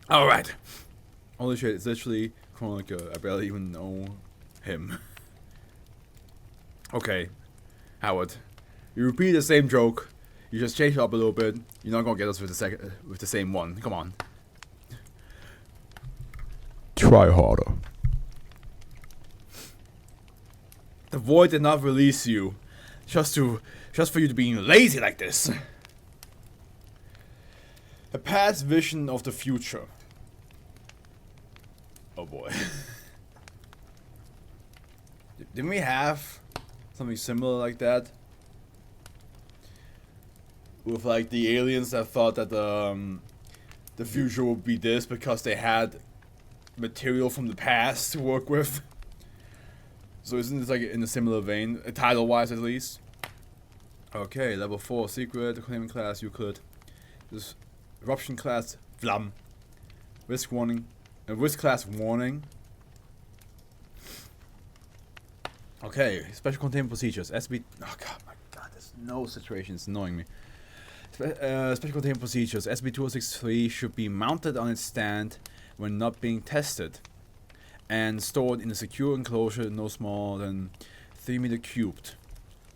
Alright. Holy shit, it's literally Chronica. I barely even know him. Okay, Howard. You repeat the same joke. You just change it up a little bit. You're not gonna get us with the same one. Come on. Try harder. The void did not release you. Just for you to being lazy like this. A past vision of the future. Oh boy. Didn't we have something similar like that? With like the aliens that thought that the future would be this because they had material from the past to work with. So isn't this like in a similar vein, title wise at least? Okay, level 4 secret, claiming class Euclid. This eruption class Flam. Risk warning. Risk class warning. Okay, special containment procedures. SB. Oh god, my god, there's no situation. It's annoying me. Special containment procedures. SB2063 should be mounted on its stand when not being tested, and stored in a secure enclosure no smaller than 3 meters cubed.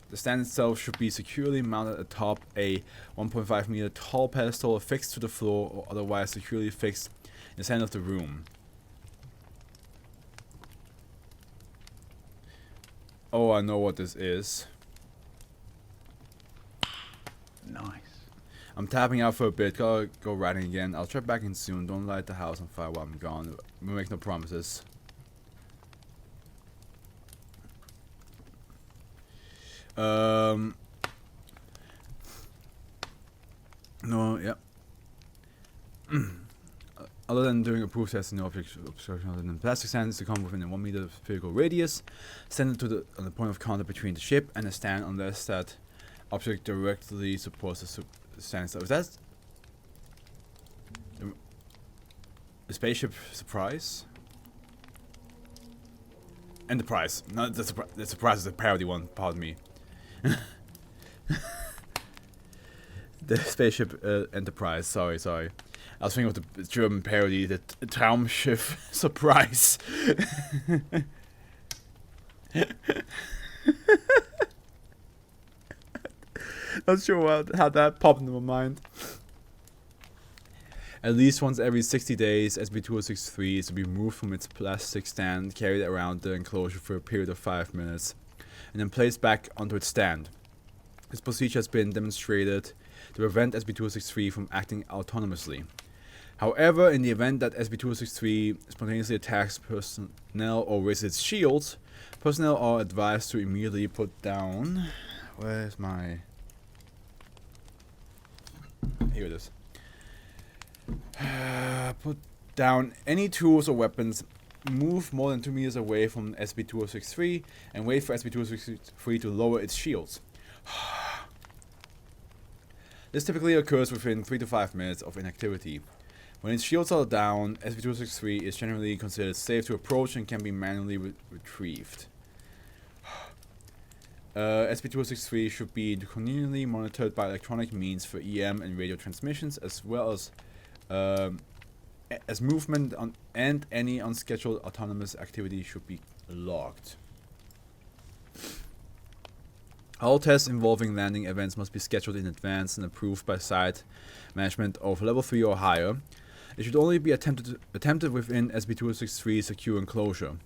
The stand itself should be securely mounted atop a 1.5 meter tall pedestal affixed to the floor or otherwise securely fixed in the center of the room. Oh, I know what this is. Nice. I'm tapping out for a bit. Gotta go riding again. I'll check back in soon. Don't light the house on fire while I'm gone. We make no promises. No, yeah. Other than doing approved testing, no object obstruction other than plastic stands to come within a 1 meter spherical radius, stand on the point of contact between the ship and the stand unless that object directly supports the stand. So is that the spaceship Surprise? Enterprise. No, the Surprise is a parody one, pardon me. The spaceship Enterprise, sorry. I was thinking of the German parody, the Traumschiff Surprise. Not sure how that popped into my mind. At least once every 60 days, SB2063 is to be removed from its plastic stand, carried around the enclosure for a period of 5 minutes, and then placed back onto its stand. This procedure has been demonstrated to prevent SB2063 from acting autonomously. However, in the event that SB2063 spontaneously attacks personnel or raises its shields, personnel are advised to immediately put down... Where's my... Here it is. Put down any tools or weapons, move more than 2 meters away from SB2063, and wait for SB2063 to lower its shields. This typically occurs within 3 to 5 minutes of inactivity. When its shields are down, SB2063 is generally considered safe to approach and can be manually retrieved. SB2063 should be continually monitored by electronic means for EM and radio transmissions, as well as movement and any unscheduled autonomous activity should be logged. All tests involving landing events must be scheduled in advance and approved by site management of level 3 or higher. It should only be attempted within SB2063's secure enclosure.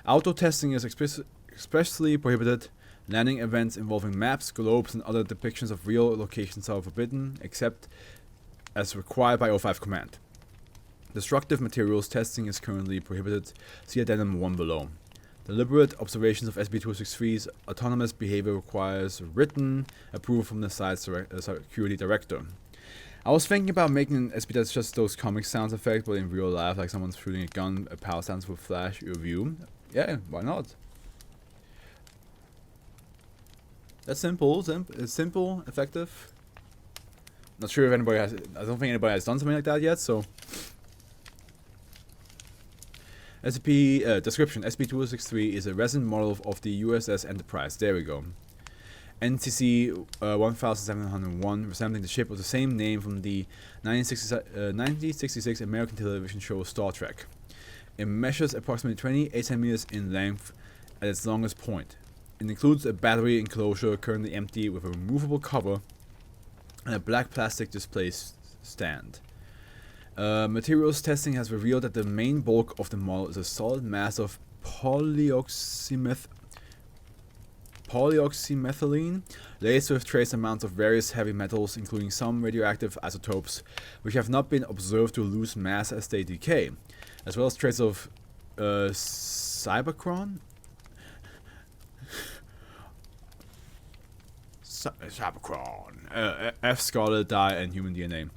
Auto testing is expressly prohibited. Landing events involving maps, globes, and other depictions of real locations are forbidden, except as required by O5 command. Destructive materials testing is currently prohibited. See addendum 1 below. Deliberate observations of SB2063's autonomous behavior requires written approval from the site's security director. I was thinking about making an SB that's just those comic sounds effects, but in real life, like someone's shooting a gun, a power stance will flash your view. Yeah, why not? That's simple. It's simple, effective. Not sure if anybody has. I don't think anybody has done something like that yet. So, SCP description: SCP-2063 is a resin model of the USS Enterprise. There we go. NCC 1701, resembling the ship of the same name from the 1966 American television show Star Trek. It measures approximately 28 centimeters in length at its longest point. It includes a battery enclosure currently empty with a removable cover and a black plastic display stand. Materials testing has revealed that the main bulk of the model is a solid mass of polyoxymethylene laced with trace amounts of various heavy metals, including some radioactive isotopes, which have not been observed to lose mass as they decay, as well as traces of cybercron? Cybercron, F scarlet dye, and human DNA.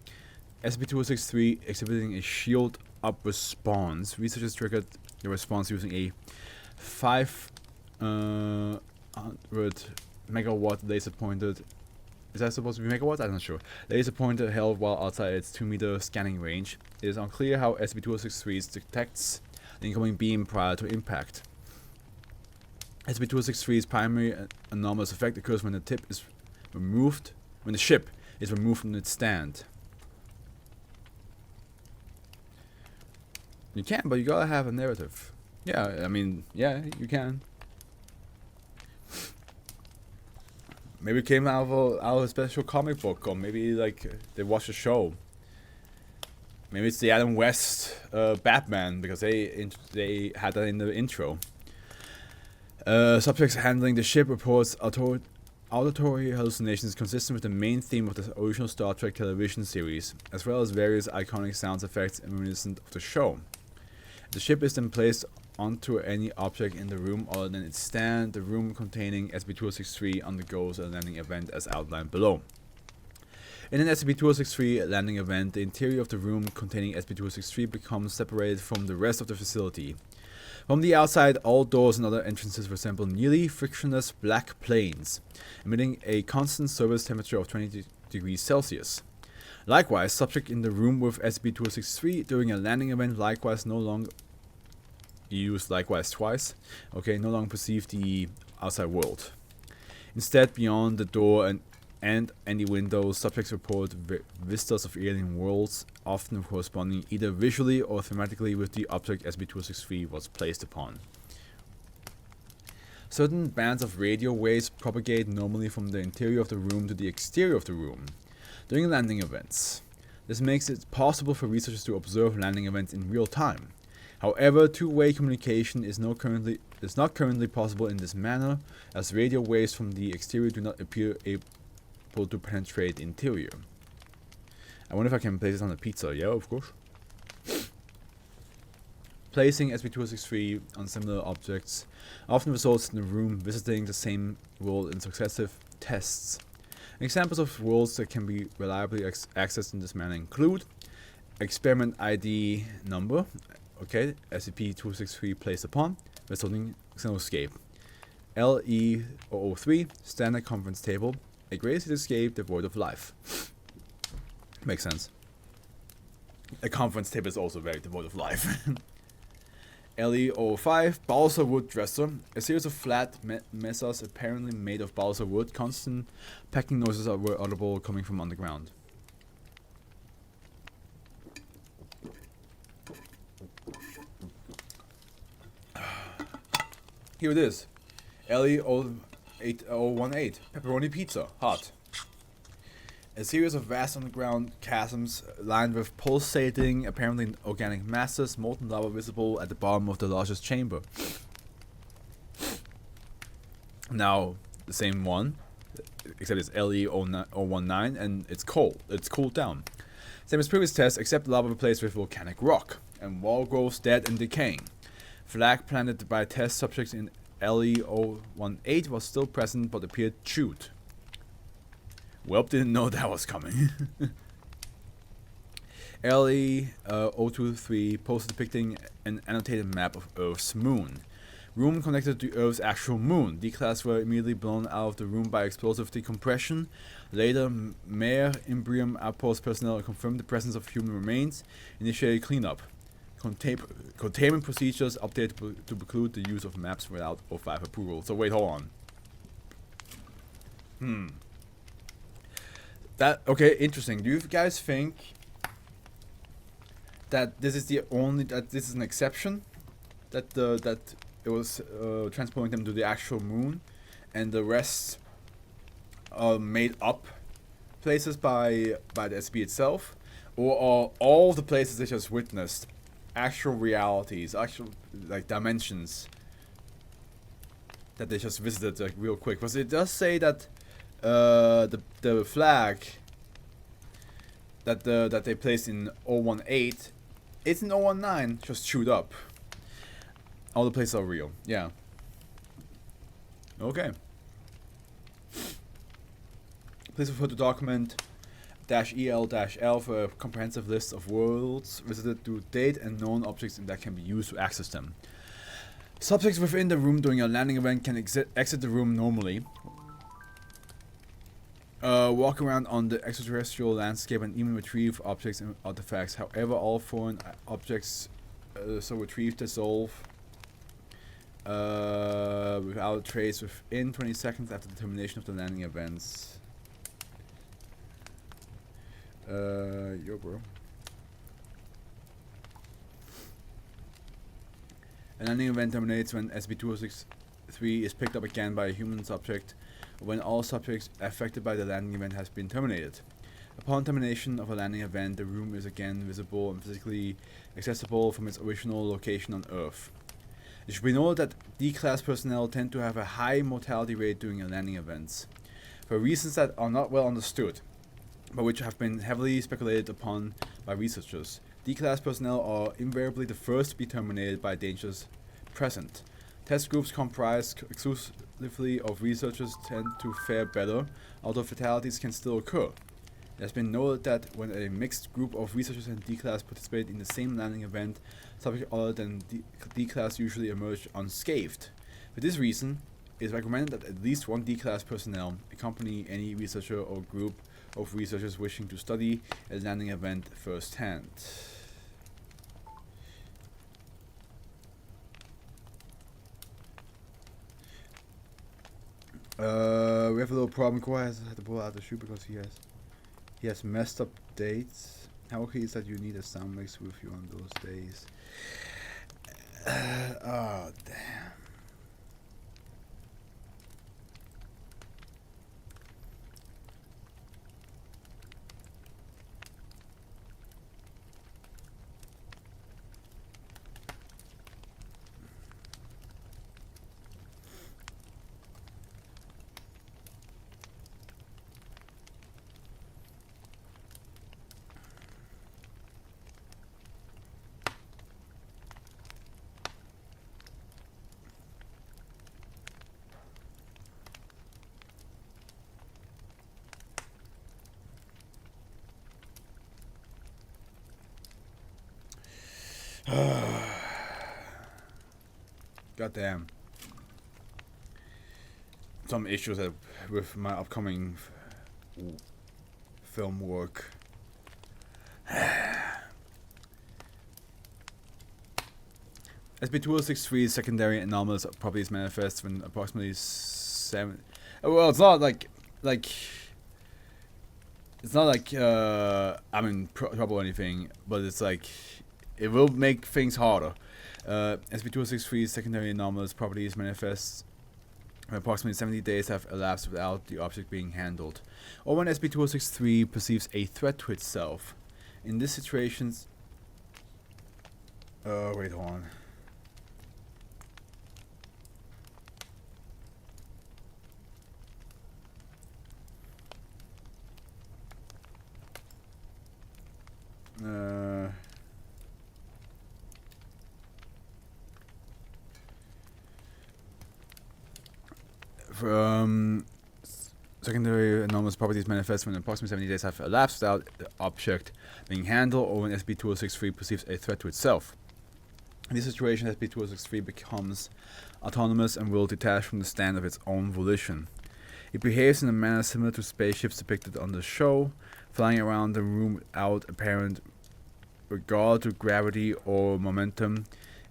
SCP-2063 exhibiting a shield-up response. Researchers triggered the response using a 500 megawatt laser pointed. Is that supposed to be megawatts? I'm not sure. Laser pointer held while outside its 2-meter scanning range. It is unclear how SCP-2063 detects the incoming beam prior to impact. SCP-2063's primary anomalous effect occurs when the ship is removed from its stand. You can, but you gotta have a narrative. Yeah, I mean, yeah, you can. Maybe it came out of a special comic book, or maybe like they watched a show. Maybe it's the Adam West Batman, because they had that in the intro. Subjects handling the ship reports auditory hallucinations consistent with the main theme of the original Star Trek television series, as well as various iconic sound effects reminiscent of the show. The ship is then placed onto any object in the room other than its stand. The room containing SCP-2063 undergoes a landing event as outlined below. In an SCP-2063 landing event, the interior of the room containing SCP-2063 becomes separated from the rest of the facility. From the outside, all doors and other entrances resemble nearly frictionless black planes, emitting a constant surface temperature of 20 degrees Celsius. Likewise, subject in the room with SCP-2063 during a landing event no longer perceive the outside world. Instead, beyond the door and any windows, subjects report vistas of alien worlds, often corresponding either visually or thematically with the object SCP-2063 was placed upon. Certain bands of radio waves propagate normally from the interior of the room to the exterior of the room during landing events. This makes it possible for researchers to observe landing events in real time. However, two-way communication is not currently possible in this manner, as radio waves from the exterior do not appear able to penetrate the interior. I wonder if I can place it on a pizza. Yeah, of course. Placing SCP-2063 on similar objects often results in the room visiting the same world in successive tests. Examples of worlds that can be reliably accessed in this manner include experiment ID number, SCP-263 placed upon, resulting xenoscape. LE-003, standard conference table, a great escape devoid of life. Makes sense. A conference table is also very devoid of life. LE-005, balsa wood dresser, a series of flat mesas apparently made of balsa wood. Constant pecking noises were audible coming from underground. Here it is. LE-08018, pepperoni pizza, hot. A series of vast underground chasms lined with pulsating, apparently organic masses, molten lava visible at the bottom of the largest chamber. Now, the same one, except it's LE-019, and it's cold. It's cooled down. Same as previous tests, except lava replaced with volcanic rock, and wall growths dead and decaying. Flag planted by test subjects in LE-018 was still present but appeared chewed. Welp didn't know that was coming. LE-023 poster depicting an annotated map of Earth's moon. Room connected to Earth's actual moon. Declass were immediately blown out of the room by explosive decompression. Later, Mayor Imbrium Outpost personnel confirmed the presence of human remains, initiated cleanup. Containment procedures updated to preclude the use of maps without O5 approval. So wait, hold on. That okay, interesting. Do you guys think that this is an exception? That it was transporting them to the actual moon, and the rest are made up places by the SCP itself, or are all the places they just witnessed actual realities, actual like dimensions that they just visited like real quick? Because it does say that the flag that they placed in 018, it's in 019 just chewed up. All the places are real. Yeah. Okay. Please refer to document -EL-L for a comprehensive list of worlds visited to date and known objects that can be used to access them. Subjects within the room during a landing event can exit the room normally. Walk around on the extraterrestrial landscape and even retrieve objects and artifacts. However, all foreign objects so retrieved dissolve without trace within 20 seconds after the termination of the landing events. Yo, bro. A landing event terminates when SCP-2063 is picked up again by a human subject, or when all subjects affected by the landing event has been terminated. Upon termination of a landing event, the room is again visible and physically accessible from its original location on Earth. It should be noted that D-class personnel tend to have a high mortality rate during landing events, for reasons that are not well understood, but which have been heavily speculated upon by researchers. D-class personnel are invariably the first to be terminated by dangers present. Test groups comprised exclusively of researchers tend to fare better, although fatalities can still occur. It has been noted that when a mixed group of researchers and D-class participate in the same landing event, subjects other than D-class usually emerge unscathed. For this reason, it is recommended that at least one D-class personnel accompany any researcher or group of researchers wishing to study a landing event firsthand. We have a little problem. Koi has had to pull out the shoe because he has messed up dates. How okay is that you need a sound mix with you on those days? Oh damn. Goddamn. Some issues with my upcoming film work. SCP-2063 secondary anomalous properties manifest when approximately 7. Well, it's not like it's not like I'm in trouble or anything, but it's like it will make things harder. SCP-2063 secondary anomalous properties manifest when approximately 70 days have elapsed without the object being handled, or when SCP-2063 perceives a threat to itself. In these situations, wait, hold on. Secondary anomalous properties manifest when approximately 70 days have elapsed without the object being handled, or when SCP-2063 perceives a threat to itself. In this situation, SCP-2063 becomes autonomous and will detach from the stand of its own volition. It behaves in a manner similar to spaceships depicted on the show, flying around the room without apparent regard to gravity or momentum,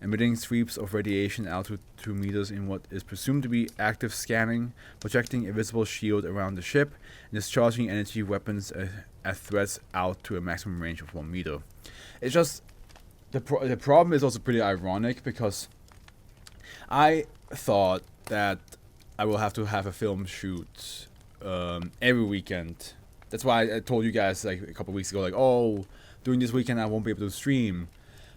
emitting sweeps of radiation out to 2 meters in what is presumed to be active scanning, projecting a visible shield around the ship, and discharging energy weapons as threats out to a maximum range of 1 meter. It's just the problem is also pretty ironic because I thought that I will have to have a film shoot every weekend. That's why I told you guys like a couple weeks ago, like, oh, during this weekend I won't be able to stream.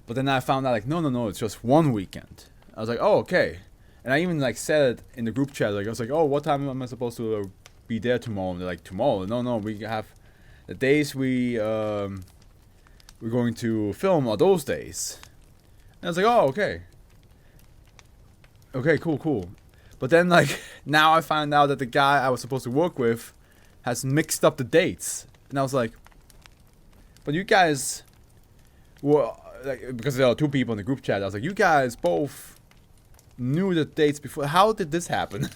But then I found out like, no, it's just one weekend. I was like, oh, okay. And I even like said it in the group chat, like I was like, oh, what time am I supposed to be there tomorrow? And they're like, tomorrow? No, we have the days we're going to film are those days. And I was like, oh, okay. Okay, cool. But then like now I find out that the guy I was supposed to work with has mixed up the dates. And I was like, but you guys were like, because there are 2 people in the group chat, I was like, you guys both knew the dates before. How did this happen?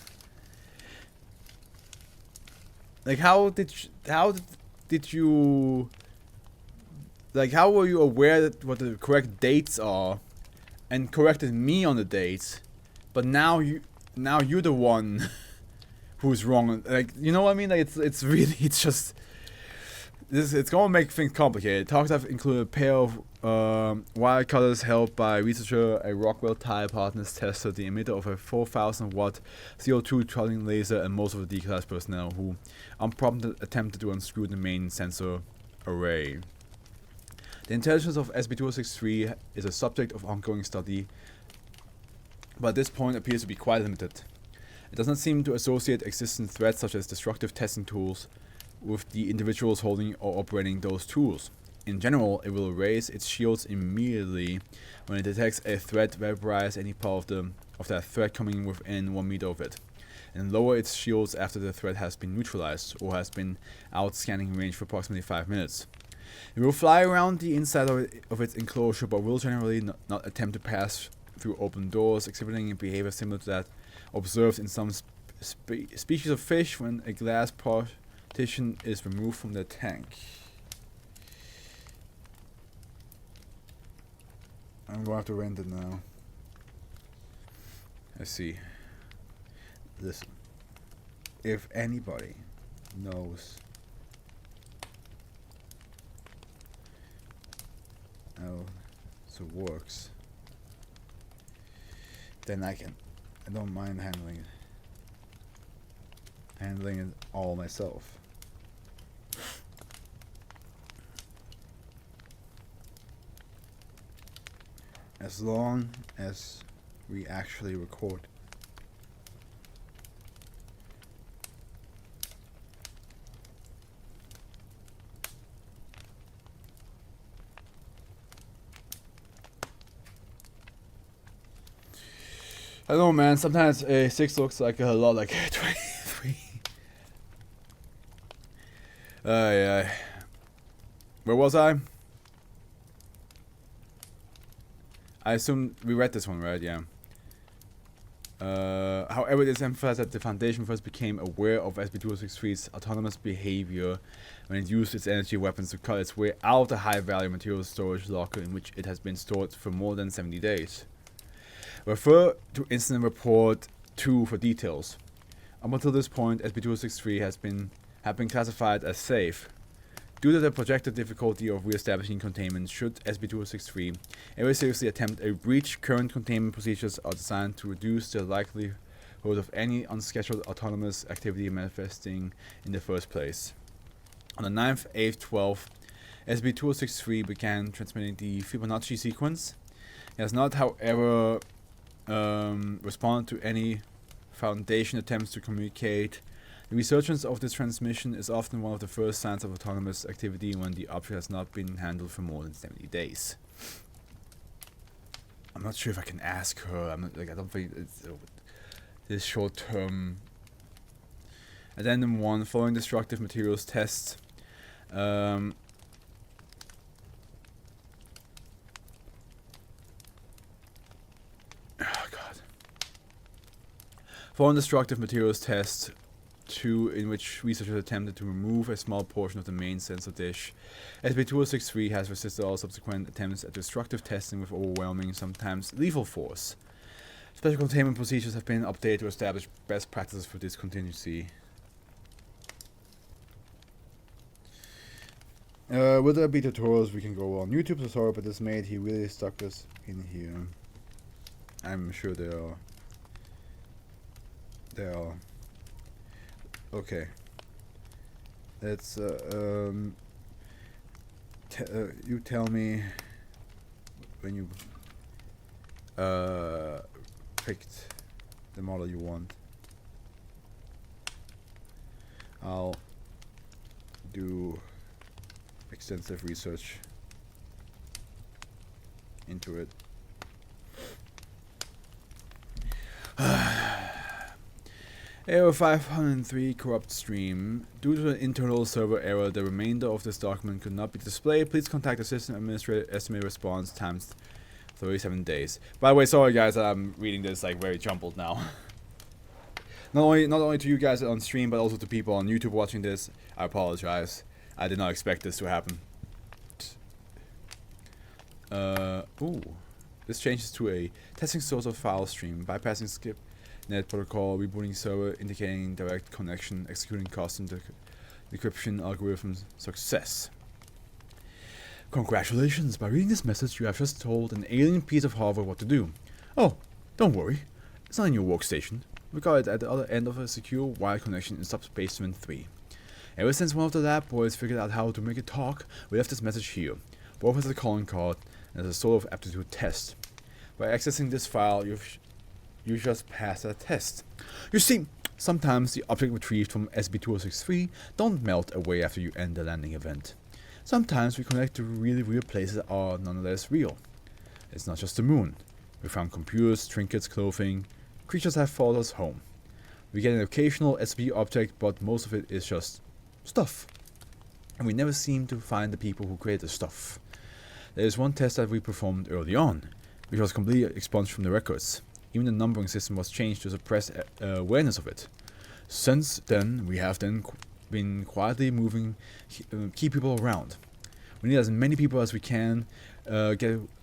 Like how did you like, how were you aware that what the correct dates are and corrected me on the dates, but now you're the one who's wrong? Like, you know what I mean? Like it's really, it's just this, it's gonna make things complicated. Talks have included a pair of wire cutters held by researcher, a Rockwell Tire Partners tester, the emitter of a 4,000 watt CO2 trolling laser, and most of the D-class personnel who unprompted attempted to unscrew the main sensor array. The intelligence of SCP-2063 is a subject of ongoing study, but at this point appears to be quite limited. It does not seem to associate existing threats such as destructive testing tools with the individuals holding or operating those tools. In general, it will raise its shields immediately when it detects a threat, vaporize any part of that threat coming within 1 meter of it, and lower its shields after the threat has been neutralized or has been out scanning range for approximately 5 minutes. It will fly around the inside of its enclosure, but will generally not attempt to pass through open doors, exhibiting a behavior similar to that observed in some species of fish when a glass partition is removed from the tank. I'm going to have to rent it now. Let's see. Listen. If anybody knows how it works, then I don't mind handling it. Handling it all myself. As long as we actually record. I don't know, man. Sometimes a 6 looks like a lot like a 23. Yeah. Where was I? I assume we read this one, right? Yeah. However, it is emphasized that the Foundation first became aware of SCP-2063's autonomous behavior when it used its energy weapons to cut its way out of the high-value materials storage locker in which it has been stored for more than 70 days. Refer to Incident Report 2 for details. Up until this point, SCP-2063 have been classified as safe. Due to the projected difficulty of re-establishing containment, should SCP-2063 ever seriously attempt a breach, current containment procedures are designed to reduce the likelihood of any unscheduled autonomous activity manifesting in the first place. On the 9th, 8th, 12th, SCP-2063 began transmitting the Fibonacci sequence. It has not, however, responded to any Foundation attempts to communicate. The resurgence of this transmission is often one of the first signs of autonomous activity when the object has not been handled for more than 70 days. I'm not sure if I can ask her. I don't think it's this short-term. Addendum 1: following destructive materials test. Following destructive materials test, 2, in which researchers attempted to remove a small portion of the main sensor dish. SCP-2063 has resisted all subsequent attempts at destructive testing with overwhelming, sometimes lethal force. Special containment procedures have been updated to establish best practices for this contingency. Will there be tutorials we can go on YouTube? So sorry, but this mate, he really stuck us in here. I'm sure there are. There are. Okay. Let's you tell me when you picked the model you want. I'll do extensive research into it. Error 503 corrupt stream. Due to an internal server error, the remainder of this document could not be displayed. Please contact the system administrator. Estimated response times 37 days. By the way, sorry guys, I'm reading this like very jumbled now. not only to you guys on stream, but also to people on YouTube watching this. I apologize. I did not expect this to happen. Ooh. This changes to a testing source of file stream, bypassing skip net protocol, rebooting server, indicating direct connection, executing custom decryption algorithm success. Congratulations! By reading this message, you have just told an alien piece of hardware what to do. Oh, don't worry. It's not in your workstation. We got it at the other end of a secure wired connection in Subspaceman 3. Ever since one of the lab boys figured out how to make it talk, we left this message here, both as a calling card and as a sort of aptitude test. By accessing this file, you just passed that test. You see, sometimes the object retrieved from SCP-2063 don't melt away after you end the landing event. Sometimes we connect to really real places that are nonetheless real. It's not just the moon. We found computers, trinkets, clothing. Creatures have followed us home. We get an occasional SCP object, but most of it is just stuff. And we never seem to find the people who create the stuff. There is one test that we performed early on, which was completely expunged from the records. Even the numbering system was changed to suppress awareness of it. Since then, we have been quietly moving key people around. We need as many people as we can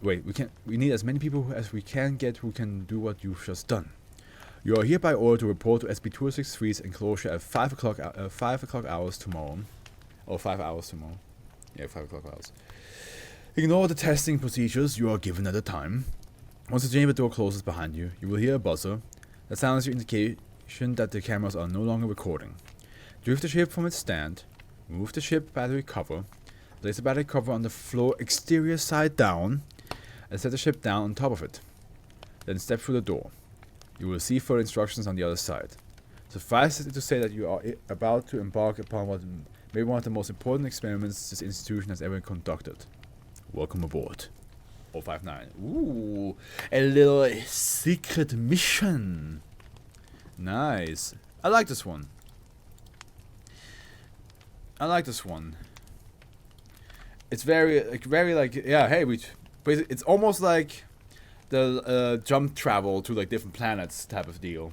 we need as many people as we can get who can do what you've just done. You are hereby ordered to report to SCP-2063's enclosure at 5 o'clock hours tomorrow. Or 5 hours tomorrow. Yeah, 5 o'clock hours. Ignore the testing procedures you are given at the time. Once the chamber door closes behind you, you will hear a buzzer. That sounds your indication that the cameras are no longer recording. Drift the ship from its stand. Remove the ship battery cover. Place the battery cover on the floor exterior side down. And set the ship down on top of it. Then step through the door. You will see further instructions on the other side. Suffice it to say that you are about to embark upon what may be one of the most important experiments this institution has ever conducted. Welcome aboard. 059. Ooh, a little secret mission. Nice. I like this one. It's very like yeah. Hey, it's almost like the jump travel to like different planets type of deal.